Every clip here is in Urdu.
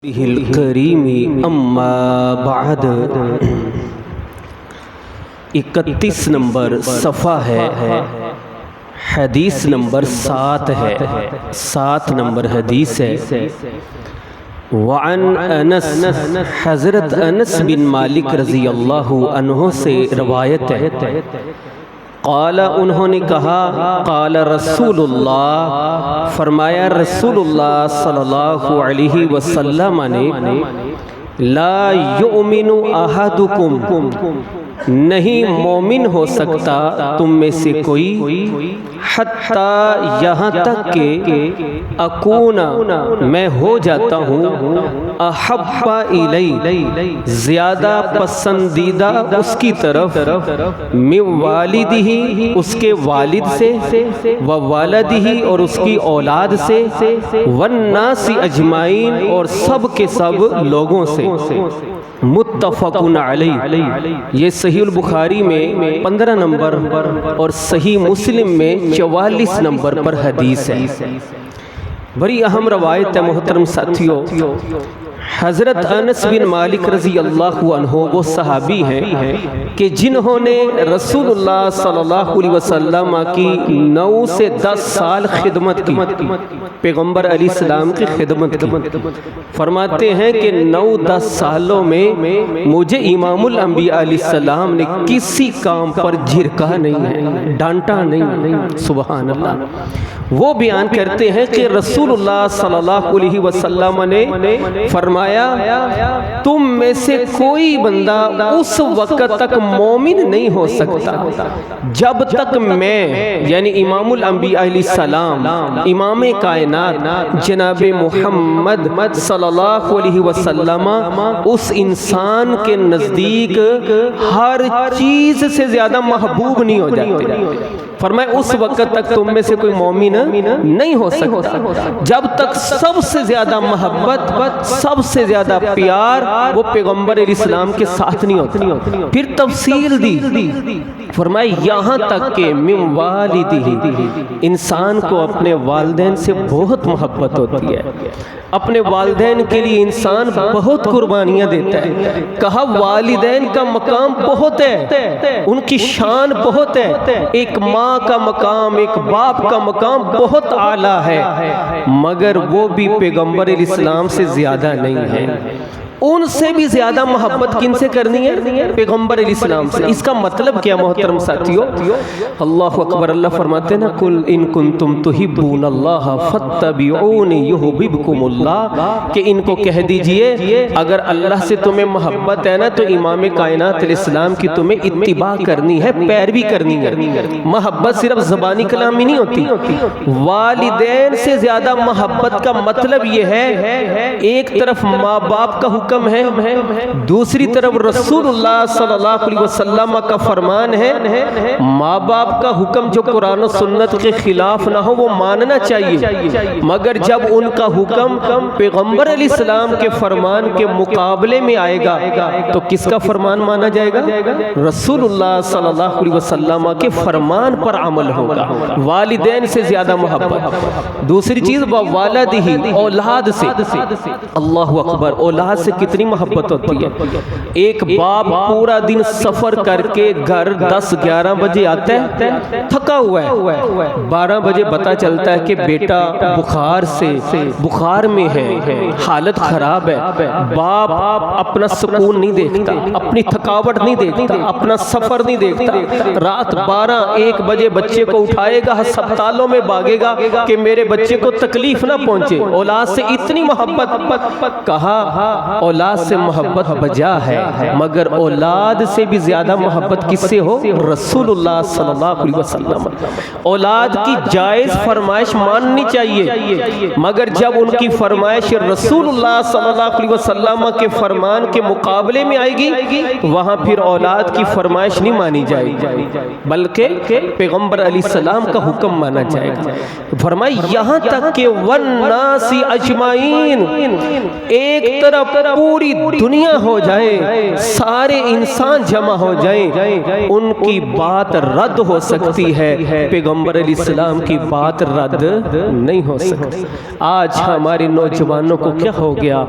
الکریم اما بعد 31 نمبر صفحہ ہے، حدیث نمبر 7 ہے، 7 نمبر حدیث ہے۔ وعن انس، حضرت انس بن مالک رضی اللہ عنہ سے روایت ہے، قال انہوں نے کہا، قال رسول اللہ، فرمایا رسول اللہ صلی اللہ علیہ وسلم نے، لا یؤمن احدکم، نہیں مومن ہو سکتا تم میں سے کوئی، حتی یہاں تک کہ اکون، میں ہو جاتا ہوں، احب الی، زیادہ پسندیدہ اس کی طرف، من والدہ، اس کے والد سے، و والدہ، اور اس کی اولاد سے، والناس اجمعین، اور سب کے سب لوگوں سے۔ متفقن علیہ، یہ صحیح البخاری میں 15 نمبر اور صحیح مسلم میں 44 نمبر پر حدیث ہے۔ بڑی اہم روایت ہے محترم ساتھیوں۔ حضرت انس بن مالک رضی اللہ عنہ وہ صحابی ہیں کہ جنہوں نے رسول اللہ صلی اللہ علیہ وسلم کی 9 سے 10 سال خدمت کی، پیغمبر علیہ السلام کی خدمت کی۔ فرماتے ہیں کہ 9-10 سالوں میں مجھے امام الانبیاء علیہ السلام نے کسی کام پر جھڑکا نہیں ہے، ڈانٹا نہیں۔ سبحان اللہ۔ وہ بیان کرتے ہیں کہ رسول اللہ صلی اللہ علیہ وسلم نے فرمایا، تم میں سے کوئی بندہ اس وقت تک مومن نہیں ہو سکتا جب تک میں، یعنی امام الانبیاء علیہ السلام، امام کائنات جناب محمد صلی اللہ علیہ وسلم اس انسان کے نزدیک ہر چیز سے زیادہ محبوب نہیں ہو جاتے۔ فرمایا اس وقت تک تم میں سے کوئی مومن نہیں ہو سکتا جب تک سب سے زیادہ محبت، سب سے زیادہ پیار وہ پیغمبر علیہ السلام کے ساتھ نہیں ہوتا۔ پھر تفصیل دی، فرمایا یہاں تک کہ من والدہ، انسان کو اپنے والدین سے بہت محبت ہوتی ہے، اپنے والدین کے لیے انسان بہت قربانیاں دیتا ہے۔ کہا والدین کا مقام بہت ہے، ان کی شان بہت ہے، ایک ماں کا مقام، ایک باپ کا مقام بہت اعلیٰ ہے، مگر وہ بھی پیغمبر علیہ السلام سے زیادہ نہیں ہے۔ ان سے بھی زیادہ محبت کن سے کرنی ہے؟ پیغمبر علیہ السلام سے۔ اس کا مطلب کیا محترم ساتھیوں؟ اللہ اکبر، اللہ فرماتے ہیں نا، قل ان کنتم تحبون اللہ فاتبعونی یحببکم اللہ، کہ ان کو کہہ دیجئے اگر اللہ سے تمہیں محبت ہے نا تو امام کائنات علیہ السلام کی تمہیں اتباع کرنی ہے، پیروی کرنی ہے۔ محبت صرف زبانی کلامی نہیں ہوتی، والدین سے زیادہ محبت کا مطلب یہ ہے، ایک طرف ماں باپ کا حکم ہے، دوسری طرف رسول اللہ صلی اللہ علیہ وسلم کا فرمان ہے۔ ماں باپ کا حکم جو قرآن و سنت کے خلاف نہ ہو وہ ماننا چاہیے، مگر جب ان کا حکم پیغمبر علیہ السلام کے فرمان کے مقابلے میں آئے گا تو کس کا فرمان مانا جائے گا؟ رسول اللہ صلی اللہ علیہ وسلم کے فرمان پر عمل ہوگا۔ والدین سے زیادہ محبت۔ دوسری چیز والدہ، اولاد سے۔ اللہ اکبر، اولاد سے کتنی محبت ہوتی ہے۔ ایک باپ پورا دن سفر کر کے گھر 10-11 بجے آتا ہے، تھکا ہوا ہے، 12 بجے پتہ چلتا ہے کہ بیٹا بخار میں ہے، حالت خراب ہے۔ باپ اپنا سکون نہیں دیکھتا، اپنی تھکاوٹ نہیں دیکھتا، اپنا سفر نہیں دیکھتا، رات 12-1 بجے بچے کو اٹھائے گا، ہسپتالوں میں بھاگے گا کہ میرے بچے کو تکلیف نہ پہنچے۔ اولاد سے اتنی محبت۔ کہا اولاد سے محبت بجا ہے، مگر اولاد سے بھی زیادہ محبت کس سے ہو؟ رسول اللہ صلی اللہ علیہ وسلم۔ اولاد کی جائز فرمائش ماننی چاہیے، مگر جب ان کی فرمائش رسول اللہ صلی اللہ علیہ وسلم کے فرمان کے مقابلے میں آئے گی، وہاں پھر اولاد کی فرمائش نہیں مانی جائے گی، بلکہ پیغمبر علیہ السلام کا حکم مانا جائے گا۔ فرمایا یہاں تک کہ والناس اجمعین، ایک طرف پوری دنیا ہو جائے، سارے انسان جمع ہو جائیں، ان کی بات رد ہو سکتی ہے، پیغمبر علیہ السلام کی بات رد نہیں ہو سکتی۔ آج ہمارے نوجوانوں کو کیا ہو گیا؟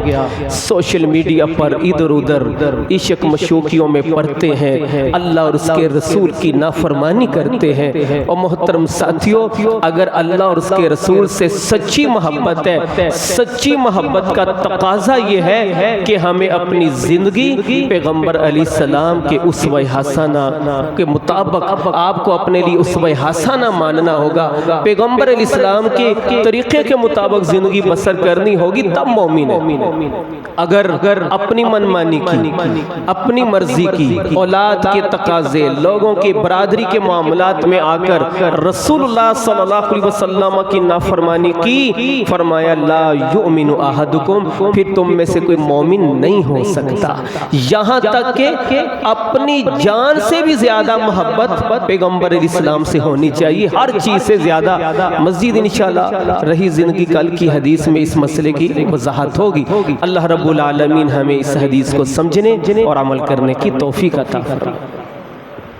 سوشل میڈیا پر ادھر ادھر عشق مشوقیوں میں پڑتے ہیں، اللہ اور اس کے رسول کی نافرمانی کرتے ہیں۔ اور محترم ساتھیوں، اگر اللہ اور اس کے رسول سے سچی محبت ہے، سچی محبت کا تقاضا یہ ہے کہ ہمیں اپنی زندگی پیغمبر علیہ السلام کے اسوہ حسنہ کے مطابق آپ کو اپنے لیے اسوہ حسنہ ماننا ہوگا، پیغمبر علیہ السلام کے طریقے کے مطابق زندگی بسر کرنی ہوگی، تب مومن ہے۔ اگر اپنی منمانی کی، اپنی مرضی کی، اولاد کے تقاضے، لوگوں کی برادری کے معاملات میں آ کر رسول اللہ صلی اللہ علیہ وسلم کی نافرمانی کی، فرمایا لا یؤمن احدکم، پھر تم میں سے کوئی مومن نہیں ہو سکتا۔ یہاں تک کہ اپنی جان سے بھی زیادہ محبت پیغمبر علیہ السلام سے ہونی چاہیے، ہر چیز سے زیادہ۔ مزید انشاءاللہ رہی زندگی کل کی حدیث میں اس مسئلے کی وضاحت ہوگی۔ اللہ رب العالمین ہمیں اس حدیث کو سمجھنے اور عمل کرنے کی توفیق عطا فرمائے۔